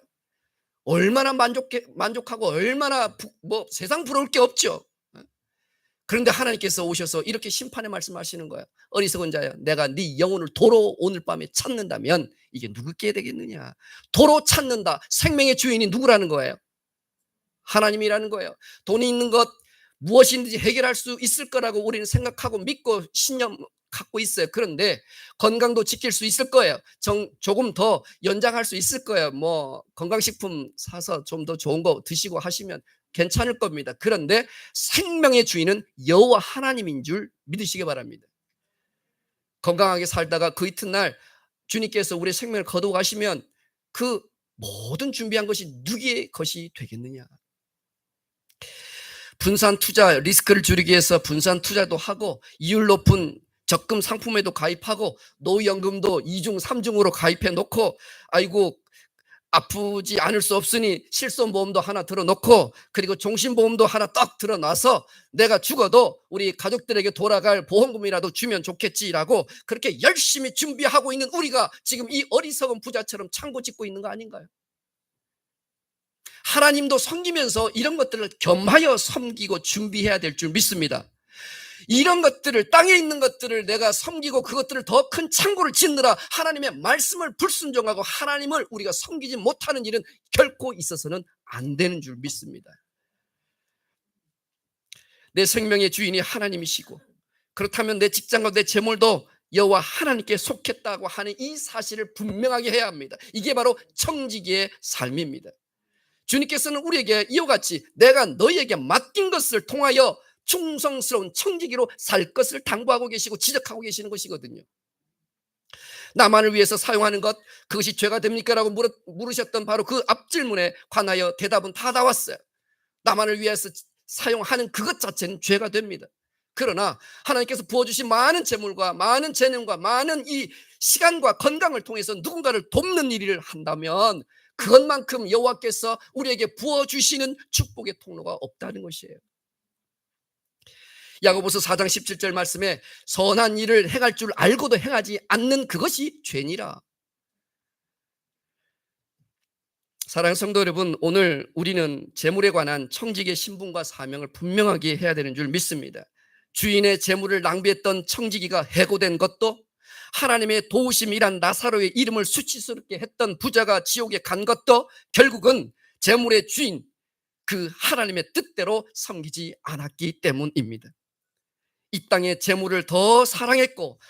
얼마나 만족하고 얼마나 세상 부러울 게 없죠. 그런데 하나님께서 오셔서 이렇게 심판의 말씀하시는 거예요. 어리석은 자야, 내가 네 영혼을 도로 오늘 밤에 찾는다면 이게 누구께 되겠느냐. 도로 찾는다. 생명의 주인이 누구라는 거예요? 하나님이라는 거예요. 돈이 있는 것 무엇이든지 해결할 수 있을 거라고 우리는 생각하고 믿고 신념 갖고 있어요. 그런데 건강도 지킬 수 있을 거예요. 조금 더 연장할 수 있을 거예요. 뭐 건강식품 사서 좀 더 좋은 거 드시고 하시면 괜찮을 겁니다. 그런데 생명의 주인은 여호와 하나님인 줄 믿으시기 바랍니다. 건강하게 살다가 그 이튿날 주님께서 우리의 생명을 거두어 가시면 그 모든 준비한 것이 누구의 것이 되겠느냐. 분산 투자 리스크를 줄이기 위해서 분산 투자도 하고 이율 높은 적금 상품에도 가입하고 노후연금도 2중 3중으로 가입해 놓고 아이고 아프지 않을 수 없으니 실손보험도 하나 들어놓고 그리고 종신보험도 하나 딱 들어놔서 내가 죽어도 우리 가족들에게 돌아갈 보험금이라도 주면 좋겠지라고 그렇게 열심히 준비하고 있는 우리가 지금 이 어리석은 부자처럼 창고 짓고 있는 거 아닌가요? 하나님도 섬기면서 이런 것들을 겸하여 섬기고 준비해야 될 줄 믿습니다. 이런 것들을 땅에 있는 것들을 내가 섬기고 그것들을 더 큰 창고를 짓느라 하나님의 말씀을 불순종하고 하나님을 우리가 섬기지 못하는 일은 결코 있어서는 안 되는 줄 믿습니다. 내 생명의 주인이 하나님이시고 그렇다면 내 직장과 내 재물도 여호와 하나님께 속했다고 하는 이 사실을 분명하게 해야 합니다. 이게 바로 청지기의 삶입니다. 주님께서는 우리에게 이와 같이 내가 너희에게 맡긴 것을 통하여 충성스러운 청지기로 살 것을 당부하고 계시고 지적하고 계시는 것이거든요. 나만을 위해서 사용하는 것 그것이 죄가 됩니까? 라고 물으셨던 바로 그 앞질문에 관하여 대답은 다 나왔어요. 나만을 위해서 사용하는 그것 자체는 죄가 됩니다. 그러나 하나님께서 부어주신 많은 재물과 많은 재능과 많은 이 시간과 건강을 통해서 누군가를 돕는 일을 한다면 그것만큼 여호와께서 우리에게 부어주시는 축복의 통로가 없다는 것이에요. 야고보서 4장 17절 말씀에 선한 일을 행할 줄 알고도 행하지 않는 그것이 죄니라. 사랑하는 성도 여러분, 오늘 우리는 재물에 관한 청지기의 신분과 사명을 분명하게 해야 되는 줄 믿습니다. 주인의 재물을 낭비했던 청지기가 해고된 것도 하나님의 도우심이란 나사로의 이름을 수치스럽게 했던 부자가 지옥에 간 것도 결국은 재물의 주인 그 하나님의 뜻대로 섬기지 않았기 때문입니다. 이 땅의 재물을 더 사랑했고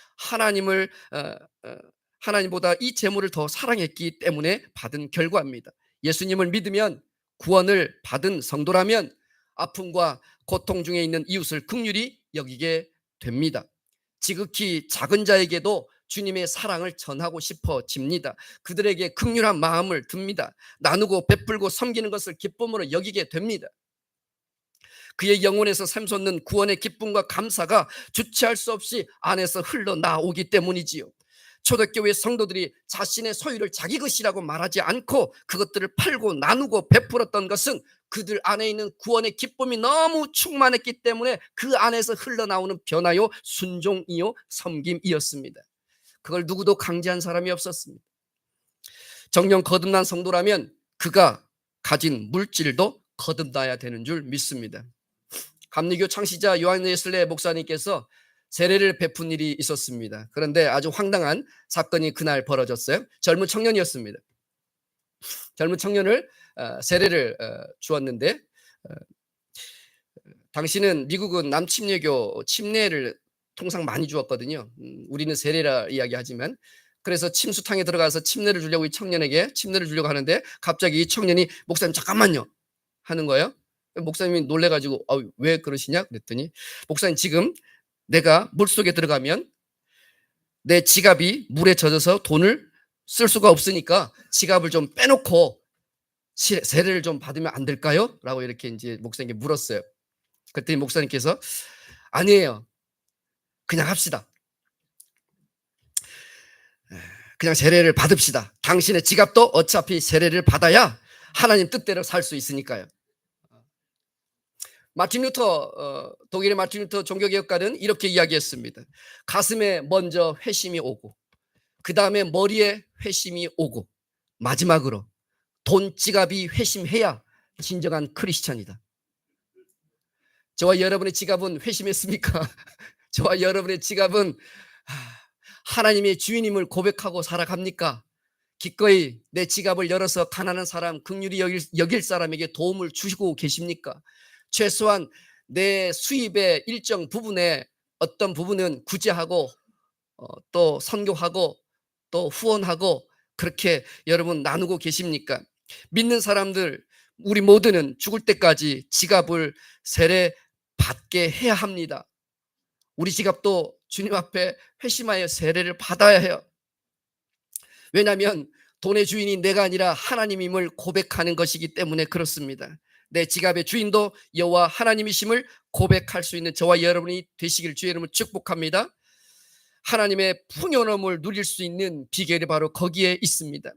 하나님보다 이 재물을 더 사랑했기 때문에 받은 결과입니다. 예수님을 믿으면 구원을 받은 성도라면 아픔과 고통 중에 있는 이웃을 긍휼히 여기게 됩니다. 지극히 작은 자에게도 주님의 사랑을 전하고 싶어집니다. 그들에게 긍휼한 마음을 듭니다. 나누고 베풀고 섬기는 것을 기쁨으로 여기게 됩니다. 그의 영혼에서 샘솟는 구원의 기쁨과 감사가 주체할 수 없이 안에서 흘러나오기 때문이지요. 초대교회 성도들이 자신의 소유를 자기 것이라고 말하지 않고 그것들을 팔고 나누고 베풀었던 것은 그들 안에 있는 구원의 기쁨이 너무 충만했기 때문에 그 안에서 흘러나오는 변화요 순종이요 섬김이었습니다. 그걸 누구도 강제한 사람이 없었습니다. 정녕 거듭난 성도라면 그가 가진 물질도 거듭나야 되는 줄 믿습니다. 감리교 창시자 요한 웨슬레 목사님께서 세례를 베푼 일이 있었습니다. 그런데 아주 황당한 사건이 그날 벌어졌어요. 젊은 청년이었습니다. 젊은 청년을 세례를 주었는데 당시는 미국은 남침례교 침례를 통상 많이 주었거든요. 우리는 세례라 이야기하지만 그래서 침수탕에 들어가서 침례를 주려고 이 청년에게 침례를 주려고 하는데 갑자기 이 청년이 목사님 잠깐만요 하는 거예요. 목사님이 놀래가지고 왜 그러시냐 그랬더니 목사님 지금 내가 물속에 들어가면 내 지갑이 물에 젖어서 돈을 쓸 수가 없으니까 지갑을 좀 빼놓고 세례를 좀 받으면 안 될까요? 라고 이렇게 이제 목사님께 물었어요. 그랬더니 목사님께서 아니에요. 그냥 합시다. 그냥 세례를 받읍시다. 당신의 지갑도 어차피 세례를 받아야 하나님 뜻대로 살 수 있으니까요. 마틴 루터, 독일의 마틴 루터 종교개혁가는 이렇게 이야기했습니다. 가슴에 먼저 회심이 오고, 그 다음에 머리에 회심이 오고, 마지막으로 돈 지갑이 회심해야 진정한 크리스찬이다. 저와 여러분의 지갑은 회심했습니까? 저와 여러분의 지갑은 하나님의 주인임을 고백하고 살아갑니까? 기꺼이 내 지갑을 열어서 가난한 사람, 긍휼히 여길 사람에게 도움을 주시고 계십니까? 최소한 내 수입의 일정 부분에 어떤 부분은 구제하고 또 선교하고 또 후원하고 그렇게 여러분 나누고 계십니까? 믿는 사람들 우리 모두는 죽을 때까지 지갑을 세례 받게 해야 합니다. 우리 지갑도 주님 앞에 회심하여 세례를 받아야 해요. 왜냐하면 돈의 주인이 내가 아니라 하나님임을 고백하는 것이기 때문에 그렇습니다. 내 지갑의 주인도 여호와 하나님이심을 고백할 수 있는 저와 여러분이 되시길 주의 이름으로 축복합니다. 하나님의 풍요로움을 누릴 수 있는 비결이 바로 거기에 있습니다.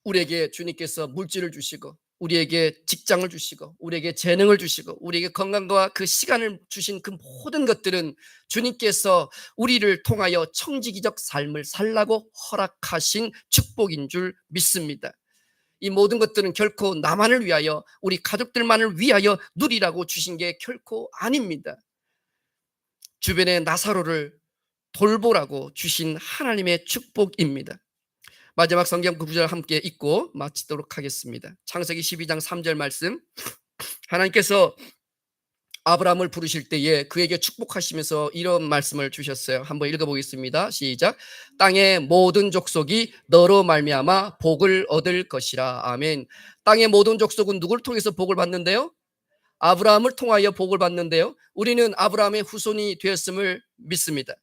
우리에게 주님께서 물질을 주시고 우리에게 직장을 주시고 우리에게 재능을 주시고 우리에게 건강과 그 시간을 주신 그 모든 것들은 주님께서 우리를 통하여 청지기적 삶을 살라고 허락하신 축복인 줄 믿습니다. 이 모든 것들은 결코 나만을 위하여 우리 가족들만을 위하여 누리라고 주신 게 결코 아닙니다. 주변의 나사로를 돌보라고 주신 하나님의 축복입니다. 마지막 성경 구절 함께 읽고 마치도록 하겠습니다. 창세기 12장 3절 말씀. 하나님께서 아브라함을 부르실 때에 그에게 축복하시면서 이런 말씀을 주셨어요. 한번 읽어보겠습니다. 시작. 땅의 모든 족속이 너로 말미암아 복을 얻을 것이라. 아멘. 땅의 모든 족속은 누구를 통해서 복을 받는데요? 아브라함을 통하여 복을 받는데요. 우리는 아브라함의 후손이 되었음을 믿습니다.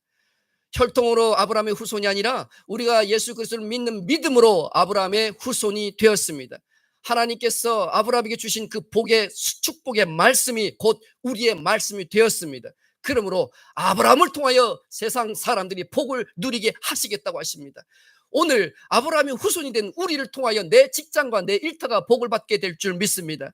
혈통으로 아브라함의 후손이 아니라 우리가 예수 그리스도를 믿는 믿음으로 아브라함의 후손이 되었습니다. 하나님께서 아브라함에게 주신 그 복의 축복의 말씀이 곧 우리의 말씀이 되었습니다. 그러므로 아브라함을 통하여 세상 사람들이 복을 누리게 하시겠다고 하십니다. 오늘 아브라함의 후손이 된 우리를 통하여 내 직장과 내 일터가 복을 받게 될 줄 믿습니다.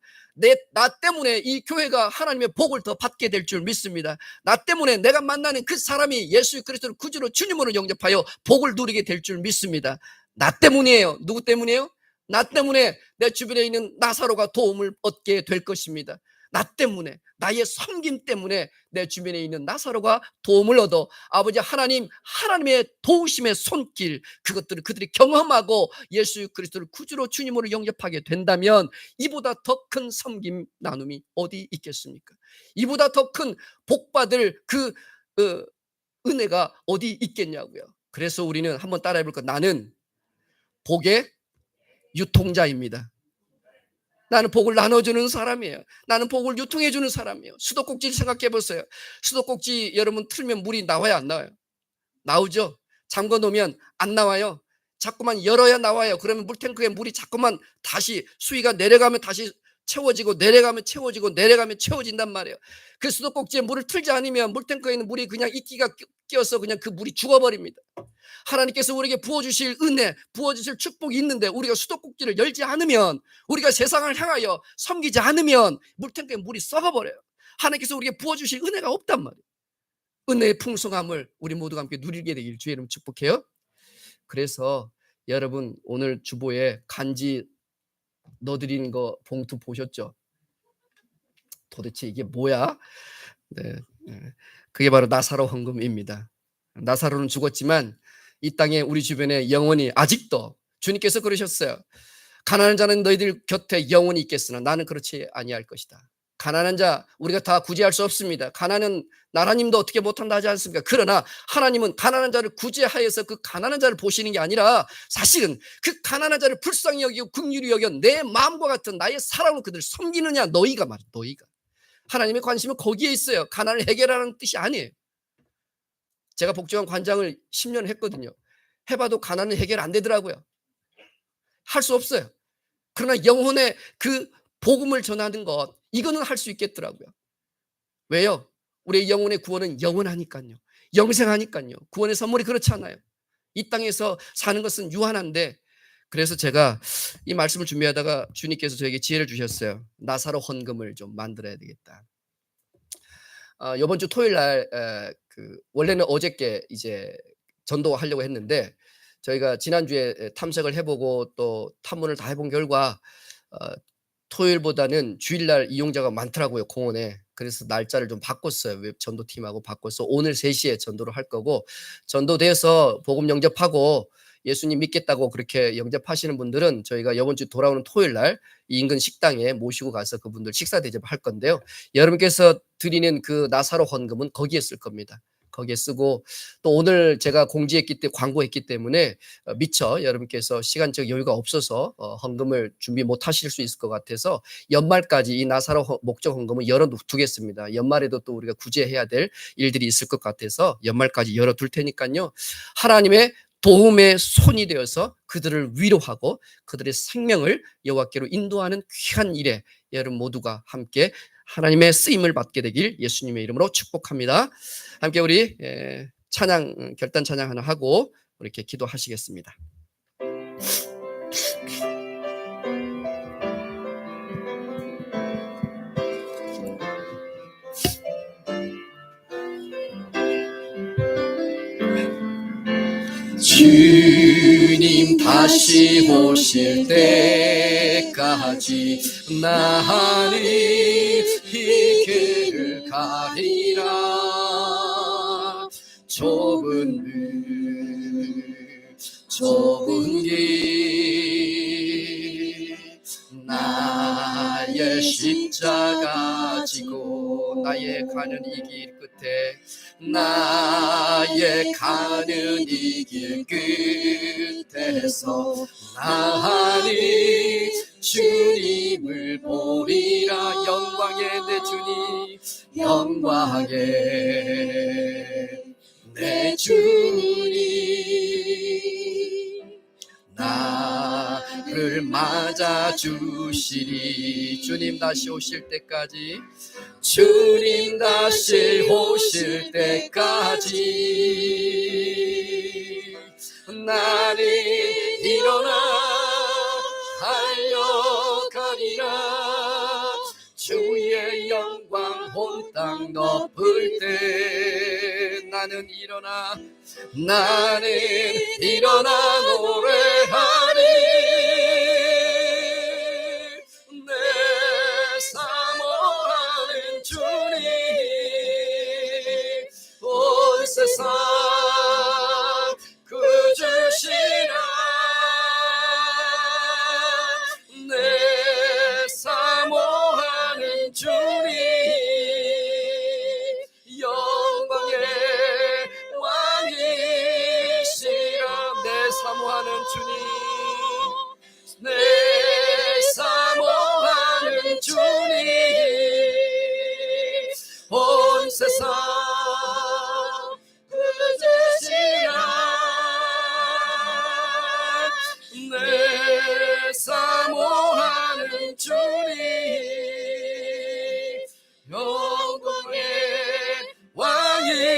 나 때문에 이 교회가 하나님의 복을 더 받게 될 줄 믿습니다. 나 때문에 내가 만나는 그 사람이 예수 그리스도를 구주로 주님으로 영접하여 복을 누리게 될 줄 믿습니다. 나 때문이에요. 누구 때문이에요? 나 때문에 내 주변에 있는 나사로가 도움을 얻게 될 것입니다. 나 때문에, 나의 섬김 때문에 내 주변에 있는 나사로가 도움을 얻어 아버지 하나님의 도우심의 손길, 그것들을 그들이 경험하고 예수 그리스도를 구주로 주님으로 영접하게 된다면 이보다 더 큰 섬김 나눔이 어디 있겠습니까? 이보다 더 큰 복받을 그 은혜가 어디 있겠냐고요. 그래서 우리는 한번 따라해 볼까? 나는 복의 유통자입니다. 나는 복을 나눠주는 사람이에요. 나는 복을 유통해주는 사람이에요. 수도꼭지를 생각해 보세요. 수도꼭지 여러분 틀면 물이 나와요, 안 나와요? 나오죠. 잠궈 놓으면 안 나와요. 자꾸만 열어야 나와요. 그러면 물탱크에 물이 자꾸만 다시 수위가 내려가면 다시 채워지고 내려가면 채워지고 내려가면 채워진단 말이에요. 그 수도꼭지에 물을 틀지 않으면 물탱크에 있는 물이 그냥 이끼가 끼어서 그냥 그 물이 죽어버립니다. 하나님께서 우리에게 부어주실 은혜, 부어주실 축복이 있는데 우리가 수도꼭지를 열지 않으면, 우리가 세상을 향하여 섬기지 않으면 물탱크에 물이 썩어버려요. 하나님께서 우리에게 부어주실 은혜가 없단 말이에요. 은혜의 풍성함을 우리 모두가 함께 누리게 되길 주의 이름 축복해요. 그래서 여러분 오늘 주보에 간지 넣어드리는 거 봉투 보셨죠? 도대체 이게 뭐야? 네, 그게 바로 나사로 헌금입니다. 나사로는 죽었지만 이 땅에 우리 주변에 영원히 아직도 주님께서 그러셨어요. 가난한 자는 너희들 곁에 영원히 있겠으나 나는 그렇지 아니할 것이다. 가난한 자 우리가 다 구제할 수 없습니다. 가난은 나라님도 어떻게 못한다 하지 않습니까? 그러나 하나님은 가난한 자를 구제하여서 그 가난한 자를 보시는 게 아니라 사실은 그 가난한 자를 불쌍히 여기고 긍휼히 여겨 내 마음과 같은 나의 사랑으로 그들을 섬기느냐. 너희가 말이야. 너희가. 하나님의 관심은 거기에 있어요. 가난을 해결하는 뜻이 아니에요. 제가 복지관 관장을 10년 했거든요. 해봐도 가난은 해결 안 되더라고요. 할 수 없어요. 그러나 영혼의 그 복음을 전하는 것, 이거는 할 수 있겠더라고요. 왜요? 우리의 영혼의 구원은 영원하니까요. 영생하니까요. 구원의 선물이 그렇잖아요. 이 땅에서 사는 것은 유한한데, 그래서 제가 이 말씀을 준비하다가 주님께서 저에게 지혜를 주셨어요. 나사로 헌금을 좀 만들어야 되겠다. 이번 주 토요일 날 원래는 어저께 이제 전도하려고 했는데, 저희가 지난주에 탐색을 해보고 또 탐문을 다 해본 결과 토요일보다는 주일날 이용자가 많더라고요, 공원에. 그래서 날짜를 좀 바꿨어요. 웹 전도팀하고 바꿔서 오늘 3시에 전도를 할 거고, 전도돼서 복음 영접하고 예수님 믿겠다고 그렇게 영접하시는 분들은 저희가 이번 주 돌아오는 토요일 날 인근 식당에 모시고 가서 그분들 식사 대접할 건데요. 여러분께서 드리는 그 나사로 헌금은 거기에 쓸 겁니다. 거기에 쓰고, 또 오늘 제가 공지했기 때문에, 광고했기 때문에 미처 여러분께서 시간적 여유가 없어서 헌금을 준비 못 하실 수 있을 것 같아서 연말까지 이 나사로 목적 헌금을 열어두겠습니다. 연말에도 또 우리가 구제해야 될 일들이 있을 것 같아서 연말까지 열어둘 테니까요. 하나님의 도움의 손이 되어서 그들을 위로하고 그들의 생명을 여호와께로 인도하는 귀한 일에 여러분 모두가 함께 하나님의 쓰임을 받게 되길 예수님의 이름으로 축복합니다. 함께 우리 찬양, 결단 찬양 하나 하고 이렇게 기도하시겠습니다. 주님 다시 오실 때까지 나는 이 길을 가리라. 좁은 길 나의 십자가 지고 나의 가는 이 길 끝에 나의 가는 이 길 끝에서 나는 주님을 보리라. 영광의 내 주님, 영광의 내 주님, 나를 맞아주시리. 주님 다시 오실 때까지, 주님 다시 오실 때까지 나는 일어나 달려가리라. 주의 영광 온 땅 덮을 때 나는 일어나 노래하리. 내 사모하는 주님, 온 세상 그 주시라. 내 사모하는 주님, 영광의 왕이시라. 내 사모하는 주님, 내 사모하는 주님, 온 세상 그 주시라. 내 사모하는 주님, 영광의 왕이시라.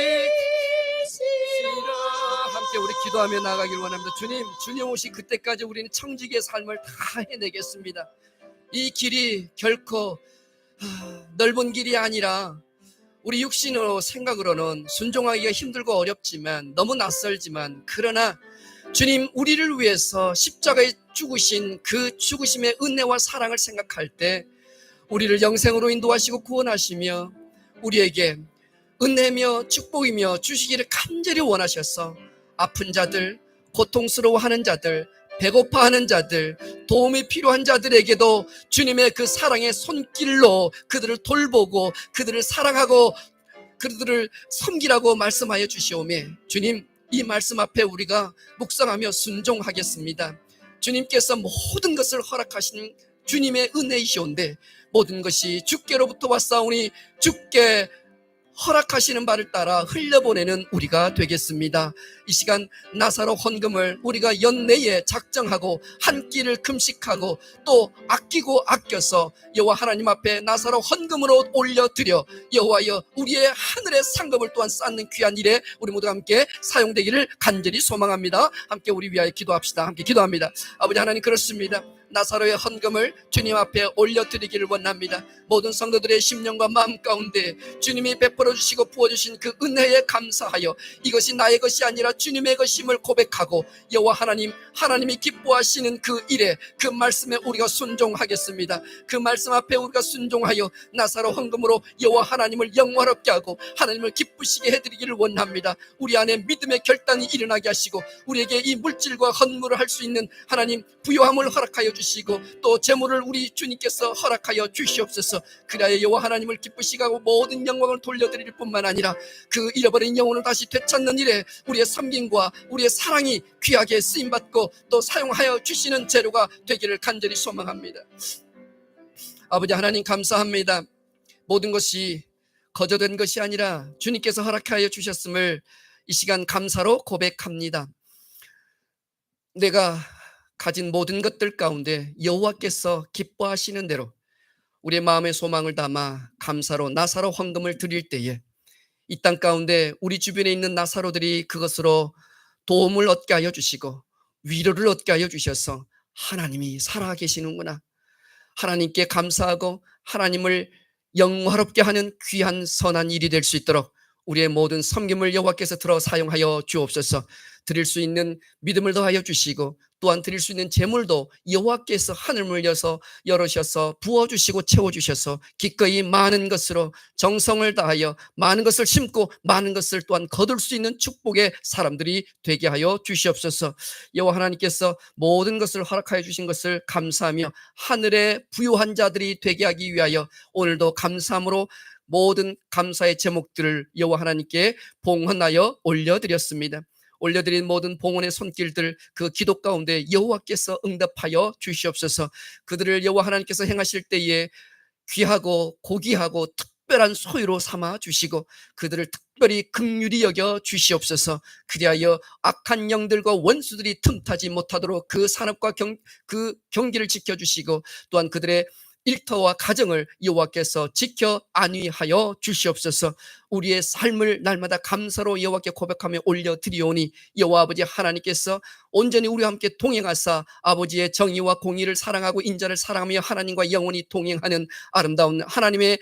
함께 우리 기도하며 나가길 원합니다. 주님 오시 그때까지 우리는 청지기의 삶을 다 해내겠습니다. 이 길이 결코 넓은 길이 아니라 우리 육신으로 생각으로는 순종하기가 힘들고 어렵지만, 너무 낯설지만, 그러나 주님 우리를 위해서 십자가에 죽으신 그 죽으심의 은혜와 사랑을 생각할 때 우리를 영생으로 인도하시고 구원하시며 우리에게 은혜며 축복이며 주시기를 간절히 원하셔서 아픈 자들, 고통스러워하는 자들, 배고파하는 자들, 도움이 필요한 자들에게도 주님의 그 사랑의 손길로 그들을 돌보고 그들을 사랑하고 그들을 섬기라고 말씀하여 주시오며, 주님 이 말씀 앞에 우리가 묵상하며 순종하겠습니다. 주님께서 모든 것을 허락하신 주님의 은혜이시온데 모든 것이 주께로부터 왔사오니 주께 허락하시는 바를 따라 흘려보내는 우리가 되겠습니다. 이 시간 나사로 헌금을 우리가 연내에 작정하고 한 끼를 금식하고 또 아끼고 아껴서 여호와 하나님 앞에 나사로 헌금으로 올려드려 여호와여 우리의 하늘의 상급을 또한 쌓는 귀한 일에 우리 모두 함께 사용되기를 간절히 소망합니다. 함께 우리 위하여 기도합시다. 함께 기도합니다. 아버지 하나님, 그렇습니다. 나사로의 헌금을 주님 앞에 올려드리기를 원합니다. 모든 성도들의 심령과 마음 가운데 주님이 베풀어 주시고 부어주신 그 은혜에 감사하여 이것이 나의 것이 아니라 주님의 것임을 고백하고 여호와 하나님, 하나님이 기뻐하시는 그 일에, 그 말씀에 우리가 순종하겠습니다. 그 말씀 앞에 우리가 순종하여 나사로 헌금으로 여호와 하나님을 영화롭게 하고 하나님을 기쁘시게 해드리기를 원합니다. 우리 안에 믿음의 결단이 일어나게 하시고 우리에게 이 물질과 헌물을 할 수 있는 하나님 부요함을 허락하여 주시고 또 재물을 우리 주님께서 허락하여 주시옵소서. 그리하여 여호와 하나님을 기쁘시게 하고 모든 영광을 돌려드릴 뿐만 아니라 그 잃어버린 영혼을 다시 되찾는 일에 우리의 섬김과 우리의 사랑이 귀하게 쓰임받고 또 사용하여 주시는 재료가 되기를 간절히 소망합니다. 아버지 하나님, 감사합니다. 모든 것이 거저된 것이 아니라 주님께서 허락하여 주셨음을 이 시간 감사로 고백합니다. 내가 가진 모든 것들 가운데 여호와께서 기뻐하시는 대로 우리의 마음의 소망을 담아 감사로 나사로 헌금을 드릴 때에 이 땅 가운데 우리 주변에 있는 나사로들이 그것으로 도움을 얻게 하여 주시고 위로를 얻게 하여 주셔서 하나님이 살아계시는구나, 하나님께 감사하고 하나님을 영화롭게 하는 귀한 선한 일이 될 수 있도록 우리의 모든 섬김을 여호와께서 들어 사용하여 주옵소서. 드릴 수 있는 믿음을 더하여 주시고 또한 드릴 수 있는 재물도 여호와께서 하늘을 열으셔서 부어주시고 채워주셔서 기꺼이 많은 것으로 정성을 다하여 많은 것을 심고 많은 것을 또한 거둘 수 있는 축복의 사람들이 되게 하여 주시옵소서. 여호와 하나님께서 모든 것을 허락하여 주신 것을 감사하며 하늘의 부유한 자들이 되게 하기 위하여 오늘도 감사함으로 모든 감사의 제목들을 여호와 하나님께 봉헌하여 올려드렸습니다. 올려드린 모든 봉헌의 손길들 그 기도 가운데 여호와께서 응답하여 주시옵소서. 그들을 여호와 하나님께서 행하실 때에 귀하고 고귀하고 특별한 소유로 삼아 주시고 그들을 특별히 긍휼히 여겨 주시옵소서. 그리하여 악한 영들과 원수들이 틈타지 못하도록 그 산업과 그 경기를 지켜주시고 또한 그들의 일터와 가정을 여호와께서 지켜 안위하여 주시옵소서. 우리의 삶을 날마다 감사로 여호와께 고백하며 올려드리오니 여호와 아버지 하나님께서 온전히 우리와 함께 동행하사 아버지의 정의와 공의를 사랑하고 인자를 사랑하며 하나님과 영원히 동행하는 아름다운 하나님의